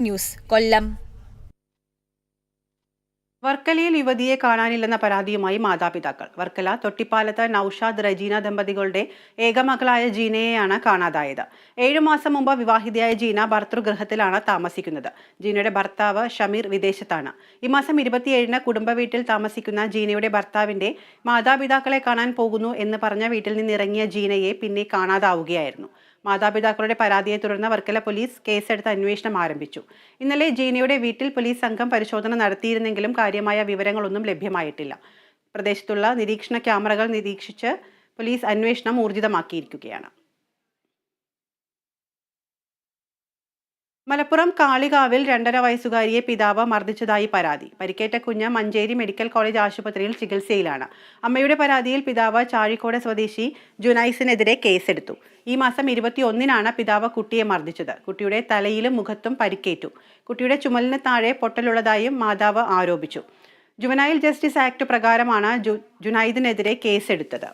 News കൊല്ലം. വർക്കലയിൽ യുവതിയെ കാണാനില്ലെന്ന പരാതിയുമായി മാതാപിതാക്കൾ. വർക്കല തൊട്ടിപ്പാലത്ത് നൌഷാദ് റജീന ദമ്പതികളുടെ ഏകമകളായ ജീനയെയാണ് കാണാതായത്. 7 മാസം മുമ്പ് വിവാഹിതയായ ജീന ഭർതൃഗൃഹത്തിലാണ് താമസിക്കുന്നത്. ജീനയുടെ ഭർത്താവ് ഷമീർ വിദേശത്താണ്. ഈ മാസം 27-ന് കുടുംബ വീട്ടിൽ താമസിക്കുന്ന ജീനയുടെ ഭർത്താവിന്റെ മാതാപിതാക്കളെ കാണാൻ പോകുന്നു എന്ന് പറഞ്ഞ വീട്ടിൽ നിന്നിറങ്ങിയ ജീനയെ പിന്നെ കാണാതാവുകയായിരുന്നു. മാതാപിതാക്കളുടെ പരാതിയെ തുടർന്ന് വർക്കല പോലീസ് കേസെടുത്ത് അന്വേഷണം ആരംഭിച്ചു. ഇന്നലെ ജീനയുടെ വീട്ടിൽ പോലീസ് സംഘം പരിശോധന നടത്തിയിരുന്നെങ്കിലും കാര്യമായ വിവരങ്ങളൊന്നും ലഭ്യമായിട്ടില്ല. പ്രദേശത്തുള്ള നിരീക്ഷണ ക്യാമറകൾ നിരീക്ഷിച്ച് പോലീസ് അന്വേഷണം ഊർജിതമാക്കിയിരിക്കുകയാണ്. മലപ്പുറം കാളികാവിൽ 2.5 വയസ്സുകാരിയെ പിതാവ് മർദ്ദിച്ചതായി പരാതി. പരിക്കേറ്റ കുഞ്ഞ് മഞ്ചേരി മെഡിക്കൽ കോളേജ് ആശുപത്രിയിൽ ചികിത്സയിലാണ്. അമ്മയുടെ പരാതിയിൽ പിതാവ് ചാഴിക്കോട് സ്വദേശി ജുനൈസിനെതിരെ കേസെടുത്തു. ഈ മാസം 21-നാണ് പിതാവ് കുട്ടിയെ മർദ്ദിച്ചത്. കുട്ടിയുടെ തലയിലും മുഖത്തും പരിക്കേറ്റു. കുട്ടിയുടെ ചുമലിന് താഴെ പൊട്ടലുള്ളതായും മാതാവ് ആരോപിച്ചു. ജുവനൈൽ ജസ്റ്റിസ് ആക്ട് പ്രകാരമാണ് ജുനൈദിനെതിരെ കേസെടുത്തത്.